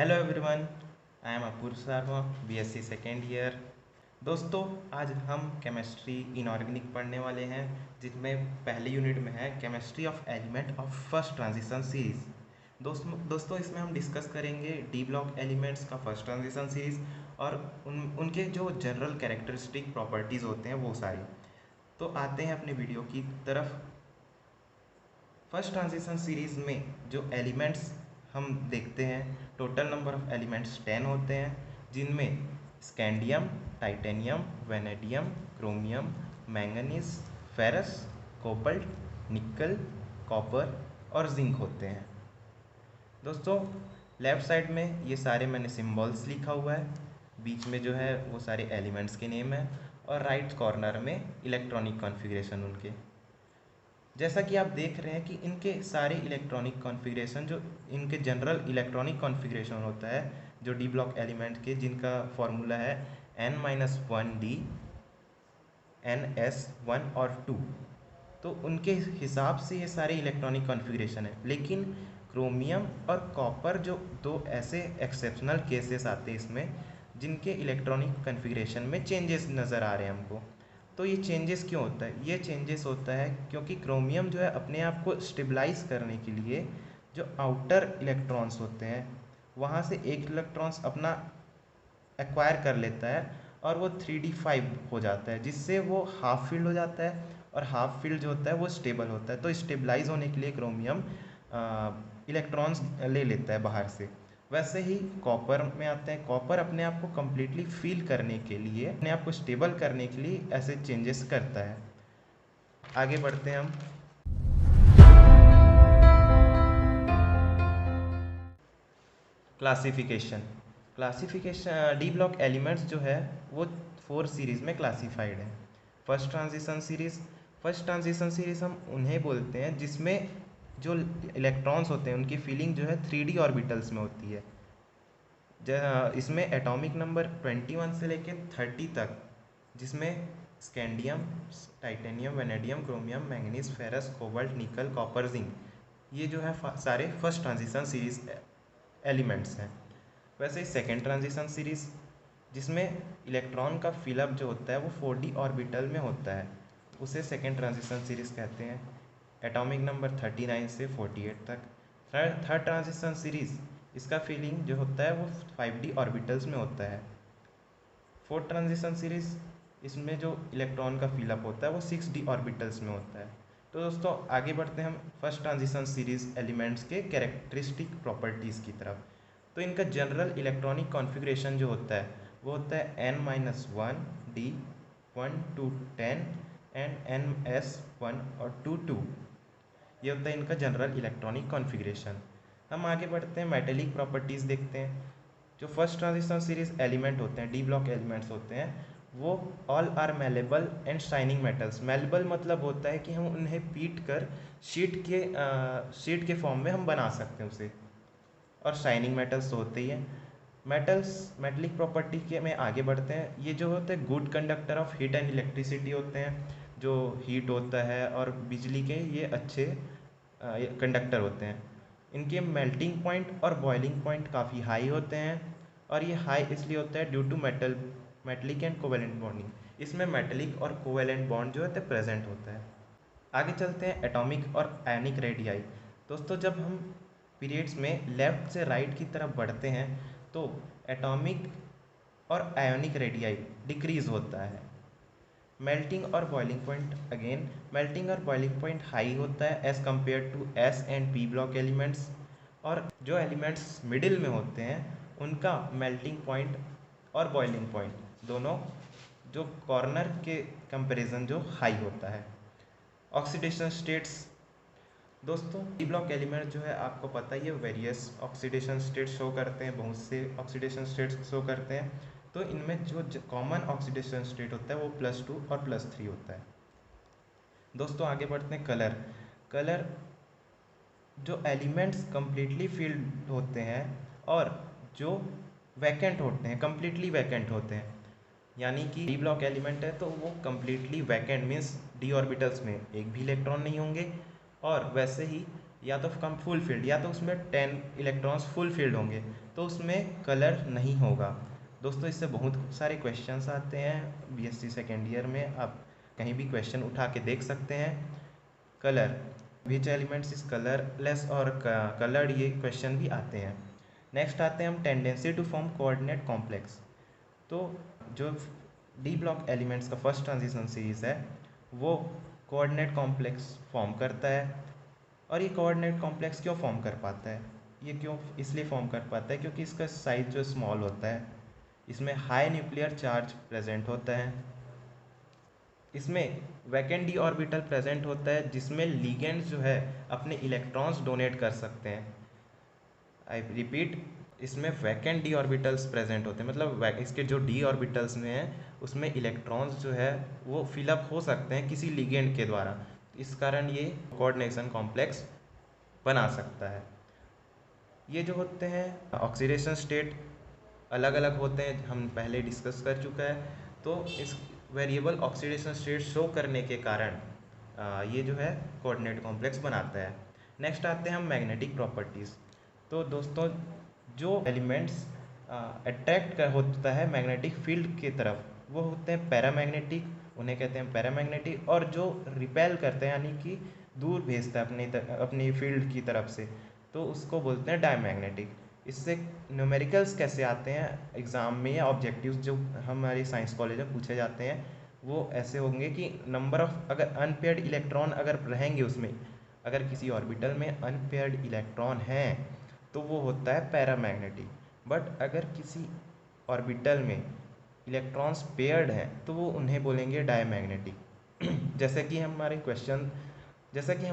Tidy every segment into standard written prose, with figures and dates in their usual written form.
Hello everyone, I am Apoorv Sharma, BSc second year. दोस्तों, आज हम केमिस्ट्री इनऑर्गेनिक पढ़ने वाले हैं, जिसमें पहले यूनिट में है chemistry of element of first transition series. दोस्तों इसमें हम डिस्कस करेंगे डी ब्लॉक एलिमेंट्स का फर्स्ट ट्रांजिशन सीरीज और उनके जो जनरल कैरेक्टरिस्टिक प्रॉपर्टीज़ होते हैं वो सारी। तो आते हैं अपने वीडियो की तरफ। फर्स्ट ट्रांजिशन सीरीज में जो एलिमेंट्स हम देखते हैं, टोटल नंबर ऑफ एलिमेंट्स 10 होते हैं, जिनमें scandium, titanium, vanadium, chromium, manganese, ferrous, cobalt, निकल, कॉपर और जिंक होते हैं। दोस्तों, लेफ़्ट साइड में ये सारे मैंने सिम्बॉल्स लिखा हुआ है, बीच में जो है वो सारे एलिमेंट्स के नेम है और राइट कॉर्नर में इलेक्ट्रॉनिक कॉन्फ़िगरेशन उनके। जैसा कि आप देख रहे हैं कि इनके सारे इलेक्ट्रॉनिक कॉन्फ़िगरेशन, जो इनके जनरल इलेक्ट्रॉनिक कॉन्फ़िगरेशन होता है जो डी ब्लॉक एलिमेंट के, जिनका फॉर्मूला है n-1d ns1 और 2, तो उनके हिसाब से ये सारे इलेक्ट्रॉनिक कॉन्फ़िगरेशन है। लेकिन क्रोमियम और कॉपर जो दो ऐसे एक्सेप्शनल केसेस आते हैं इसमें, जिनके इलेक्ट्रॉनिक कॉन्फ़िगरेशन में चेंजेस नज़र आ रहे हैं हमको। तो ये चेंजेस क्यों होता है? ये चेंजेस होता है क्योंकि क्रोमियम जो है अपने आप को स्टेबलाइज करने के लिए जो आउटर इलेक्ट्रॉन्स होते हैं वहाँ से एक इलेक्ट्रॉन्स अपना एक्वायर कर लेता है और वो 3d5 हो जाता है, जिससे वो हाफ फील्ड हो जाता है और हाफ फील्ड जो होता है वो स्टेबल होता है। तो स्टेबलाइज होने के लिए क्रोमियम इलेक्ट्रॉन्स ले लेता है बाहर से। वैसे ही कॉपर में आते हैं, कॉपर अपने आप को कम्प्लीटली फील करने के लिए, अपने आप को स्टेबल करने के लिए ऐसे चेंजेस करता है। आगे बढ़ते हैं हम। क्लासिफिकेशन डी ब्लॉक एलिमेंट्स जो है वो 4 सीरीज़ में क्लासिफाइड है। फर्स्ट ट्रांजिशन सीरीज़ हम उन्हें बोलते हैं जिसमें जो इलेक्ट्रॉन्स होते हैं उनकी फीलिंग जो है 3D ऑर्बिटल्स में होती है। इसमें एटॉमिक नंबर 21 से लेकर 30 तक, जिसमें scandium, titanium, vanadium, chromium, manganese, ferrous, cobalt, निकल, कॉपर, जिंक, ये जो है सारे फर्स्ट ट्रांजिशन सीरीज एलिमेंट्स हैं। वैसे ही सेकेंड ट्रांजिशन सीरीज, जिसमें इलेक्ट्रॉन का फिलअप जो होता है वो 4D ऑर्बिटल में होता है, उसे सेकेंड ट्रांजिशन सीरीज कहते हैं। एटॉमिक नंबर 39 से 48 तक। थर्ड ट्रांजिशन सीरीज, इसका फीलिंग जो होता है वो 5D ऑर्बिटल्स में होता है। फोर्थ ट्रांजिशन सीरीज, इसमें जो इलेक्ट्रॉन का फिलअप होता है वो 6D ऑर्बिटल्स में होता है। तो दोस्तों आगे बढ़ते हैं हम फर्स्ट ट्रांजिशन सीरीज एलिमेंट्स के कैरेक्टरिस्टिक प्रॉपर्टीज़ की तरफ। तो इनका जनरल इलेक्ट्रॉनिक कॉन्फ़िगरेशन जो होता है वो होता है n-1d 1 to 10 एंड ns1 और 2 2। ये होता है इनका जनरल इलेक्ट्रॉनिक कॉन्फ़िगरेशन। हम आगे बढ़ते हैं, मेटेलिक प्रॉपर्टीज़ देखते हैं। जो फर्स्ट ट्रांजिशन सीरीज एलिमेंट होते हैं, डी ब्लॉक एलिमेंट्स होते हैं, वो all are malleable and shining metals. Malleable मतलब होता है कि हम उन्हें पीट कर शीट के फॉर्म में हम बना सकते हैं उसे, और शाइनिंग मेटल्स तो होते ही हैं। मेटलिक प्रॉपर्टी के में आगे बढ़ते हैं। ये जो होते हैं good conductor of heat and electricity होते हैं, जो हीट होता है और बिजली के, ये अच्छे कंडक्टर होते हैं। इनके मेल्टिंग पॉइंट और बॉइलिंग पॉइंट काफ़ी हाई होते हैं, और ये हाई इसलिए होता है due to metallic and covalent bonding. इसमें मेटलिक और कोवेलेंट बॉन्ड जो है प्रेजेंट होता है। आगे चलते हैं एटॉमिक और आयनिक रेडियाई। दोस्तों, जब हम पीरियड्स में लेफ़्ट से राइट की तरफ बढ़ते हैं तो एटॉमिक और आयोनिक रेडियाई डिक्रीज़ होता है। मेल्टिंग और बॉइलिंग पॉइंट, अगेन मेल्टिंग और बॉइलिंग पॉइंट हाई होता है as compare to S and P block elements, और जो एलिमेंट्स मिडिल में होते हैं उनका मेल्टिंग पॉइंट और बॉइलिंग पॉइंट दोनों जो कॉर्नर के कंपैरिजन जो हाई होता है। ऑक्सीडेशन स्टेट्स, दोस्तों डी ब्लॉक एलिमेंट जो है आपको पता ही है वेरियस ऑक्सीडेशन स्टेट शो करते हैं, बहुत से ऑक्सीडेशन स्टेट्स शो करते हैं। तो इनमें जो कॉमन ऑक्सीडेशन स्टेट होता है वो +2 और +3 होता है। दोस्तों आगे बढ़ते हैं कलर जो एलिमेंट्स कम्प्लीटली फिल्ड होते हैं और जो वैकेंट होते हैं, कम्प्लीटली वैकेंट होते हैं, यानी कि डी ब्लॉक एलिमेंट है तो वो completely vacant means D orbitals में एक भी इलेक्ट्रॉन नहीं होंगे, और वैसे ही या तो कम फुल फील्ड या तो उसमें 10 इलेक्ट्रॉन्स फुल फील्ड होंगे। तो उसमें कलर नहीं होगा। दोस्तों इससे बहुत सारे क्वेश्चंस आते हैं बीएससी सेकेंड ईयर में, आप कहीं भी क्वेश्चन उठा के देख सकते हैं। Colour, which elements is colourless और कलर्ड, ये क्वेश्चन भी आते हैं। नेक्स्ट आते हैं हम tendency to form coordinate complex. तो जो डी ब्लॉक एलिमेंट्स का फर्स्ट ट्रांजिशन सीरीज है वो कोऑर्डिनेट कॉम्प्लेक्स फॉर्म करता है। और ये कोऑर्डिनेट कॉम्प्लेक्स क्यों फॉर्म कर पाता है, ये क्यों इसलिए फॉर्म कर पाता है क्योंकि इसका साइज जो स्मॉल होता है, इसमें हाई न्यूक्लियर चार्ज प्रेजेंट होता है, इसमें वैकेंट डी ऑर्बिटल प्रेजेंट होता है जिसमें लिगेंड्स जो है अपने इलेक्ट्रॉन्स डोनेट कर सकते हैं। आई रिपीट, इसमें वैकेंट डी ऑर्बिटल्स प्रेजेंट होते हैं, मतलब इसके जो डी ऑर्बिटल्स में हैं उसमें इलेक्ट्रॉन्स जो है वो फिलअप हो सकते हैं किसी लिगेंड के द्वारा। इस कारण ये कोऑर्डिनेशन कॉम्प्लेक्स बना सकता है। ये जो होते हैं ऑक्सीडेशन स्टेट अलग अलग होते हैं, हम पहले डिस्कस कर चुका है। तो इस वेरिएबल ऑक्सीडेशन स्टेट शो करने के कारण ये जो है कोऑर्डिनेट कॉम्प्लेक्स बनाता है। नेक्स्ट आते हैं हम मैग्नेटिक प्रॉपर्टीज़। तो दोस्तों जो एलिमेंट्स अट्रैक्ट कर होता है मैग्नेटिक फील्ड की तरफ वो होते हैं पैरामैग्नेटिक, उन्हें कहते हैं पैरामैग्नेटिक। और जो रिपेल करते हैं यानी कि दूर भेजता है अपनी फील्ड की तरफ से, तो उसको बोलते हैं डायमैग्नेटिक। इससे न्यूमेरिकल्स कैसे आते हैं एग्ज़ाम में या ऑब्जेक्टिव्स जो हमारे साइंस कॉलेज में पूछे जाते हैं वो ऐसे होंगे कि नंबर ऑफ, अगर अनपेयर्ड इलेक्ट्रॉन अगर रहेंगे उसमें, अगर किसी ऑर्बिटल में अनपेयर्ड इलेक्ट्रॉन हैं तो वो होता है पैरामैग्नेटिक। बट अगर किसी ऑर्बिटल में इलेक्ट्रॉन्स पेयर्ड हैं तो वो उन्हें बोलेंगे डायमैग्नेटिक। जैसा कि हम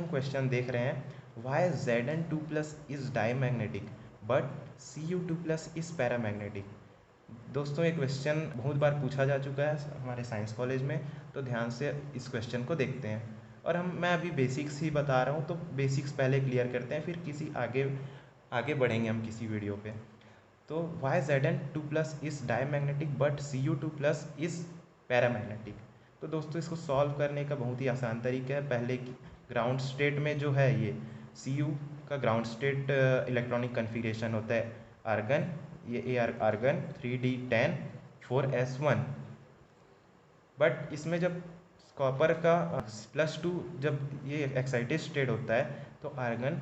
क्वेश्चन देख रहे हैं, why Zn2+ is diamagnetic but Cu2+ is paramagnetic. दोस्तों ये क्वेश्चन बहुत बार पूछा जा चुका है हमारे साइंस कॉलेज में, तो ध्यान से इस क्वेश्चन को देखते हैं। और मैं अभी बेसिक्स ही बता रहा हूँ, तो बेसिक्स पहले क्लियर करते हैं, फिर किसी आगे बढ़ेंगे हम किसी वीडियो पे। तो why Zn2+ is diamagnetic but Cu2+ is paramagnetic. तो दोस्तों इसको सॉल्व करने का बहुत ही आसान तरीका है। पहले ग्राउंड स्टेट में जो है ये Cu का ग्राउंड स्टेट इलेक्ट्रॉनिक कन्फिगरेशन होता है आर्गन, ये आर्गन 3d10 4s1। बट इसमें जब कॉपर का +2 जब ये एक्साइटेड स्टेट होता है तो आर्गन,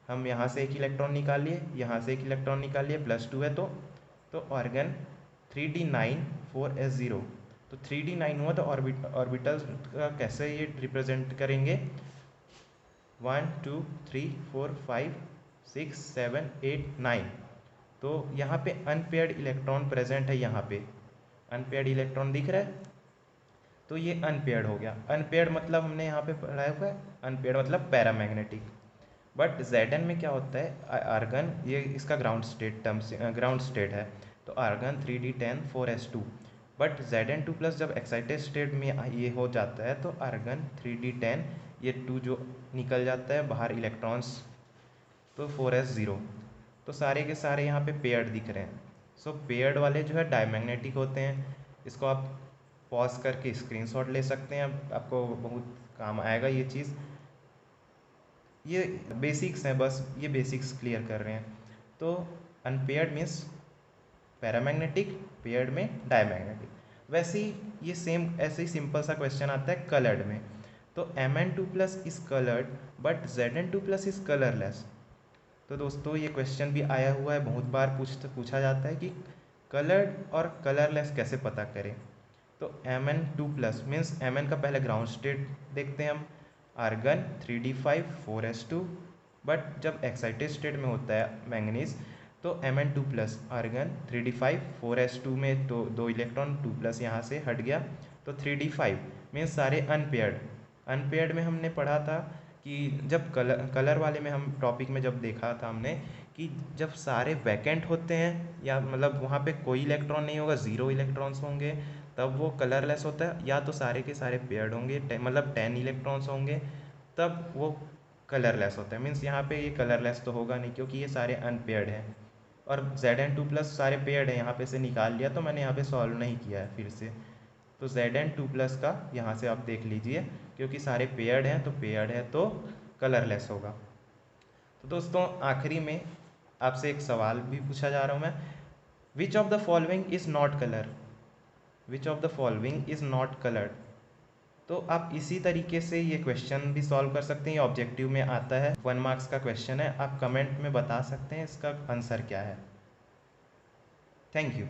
हम यहाँ से एक इलेक्ट्रॉन निकालिए, यहाँ से एक इलेक्ट्रॉन निकालिए, +2 है तो आर्गन 3d9 4s0। तो 3d9 हुआ तो ऑर्बिटल्स का कैसे ये रिप्रेजेंट करेंगे, 1 2 3 4 5 6 7 8 9। तो यहाँ पे अनपेयर्ड इलेक्ट्रॉन प्रेजेंट है, यहाँ पे अनपेयर्ड इलेक्ट्रॉन दिख रहा है, तो ये अनपेयर्ड हो गया। अनपेयर्ड मतलब हमने यहाँ पे पढ़ाया हुआ है, अनपेयर्ड मतलब पैरामैग्नेटिक। बट Zn में क्या होता है, आर्गन, ये इसका ग्राउंड स्टेट है, तो argon 3d10 4s2। But Zn2+ जब एक्साइटेड स्टेट में ये हो जाता है तो आर्गन 3d10, ये 2 जो निकल जाता है बाहर इलेक्ट्रॉन्स, तो 4s0। तो सारे के सारे यहाँ पे पेयर्ड दिख रहे हैं। सो पेयर्ड वाले जो है डायमैग्नेटिक होते हैं। इसको आप पॉज करके स्क्रीनशॉट ले सकते हैं, आपको बहुत काम आएगा ये चीज़। ये बेसिक्स हैं, बस ये बेसिक्स क्लियर कर रहे हैं। तो अनपेयर्ड मीन्स पैरामैग्नेटिक, पेयर्ड में डायमैग्नेटिक। वैसे ही ये सेम ऐसे ही सिंपल सा क्वेश्चन आता है कलर्ड में। तो Mn2+ is coloured but Zn2+ is colourless. तो दोस्तों ये क्वेश्चन भी आया हुआ है, बहुत बार पूछा जाता है कि कलर्ड और कलरलेस कैसे पता करें। तो Mn2+ मीन्स Mn का पहले ग्राउंड स्टेट देखते हैं हम, आर्गन 3d5 4s2। बट जब एक्साइटेड स्टेट में होता है मैंगनीज तो Mn2+ आर्गन 3d5 4s2 में तो 2 इलेक्ट्रॉन 2+ यहाँ से हट गया, तो 3d5 मीन्स सारे अनपेयर्ड में हमने पढ़ा था कि जब कलर वाले में हम टॉपिक में जब देखा था हमने कि जब सारे वैकेंट होते हैं या मतलब वहाँ पे कोई इलेक्ट्रॉन नहीं होगा, 0 इलेक्ट्रॉन्स होंगे, तब वो कलरलेस होता है। या तो सारे के सारे पेयर्ड होंगे, मतलब 10 इलेक्ट्रॉन्स होंगे, तब वो कलरलेस होता है। मीन्स यहाँ पे ये कलरलेस तो होगा नहीं क्योंकि ये सारे अनपेयर्ड हैं। और Zn2+ सारे पेयर्ड है, यहाँ पे से निकाल लिया, तो मैंने यहाँ पे सॉल्व नहीं किया है फिर से। तो Zn2+ का यहाँ से आप देख लीजिए, क्योंकि सारे पेयर्ड हैं तो कलरलेस होगा। तो दोस्तों आखिरी में आपसे एक सवाल भी पूछा जा रहा हूँ मैं, which of the following is not colour, which of the following is not coloured. तो आप इसी तरीके से ये क्वेश्चन भी सॉल्व कर सकते हैं, ये ऑब्जेक्टिव में आता है, 1 मार्क्स का क्वेश्चन है, आप कमेंट में बता सकते हैं इसका आंसर क्या है। Thank you.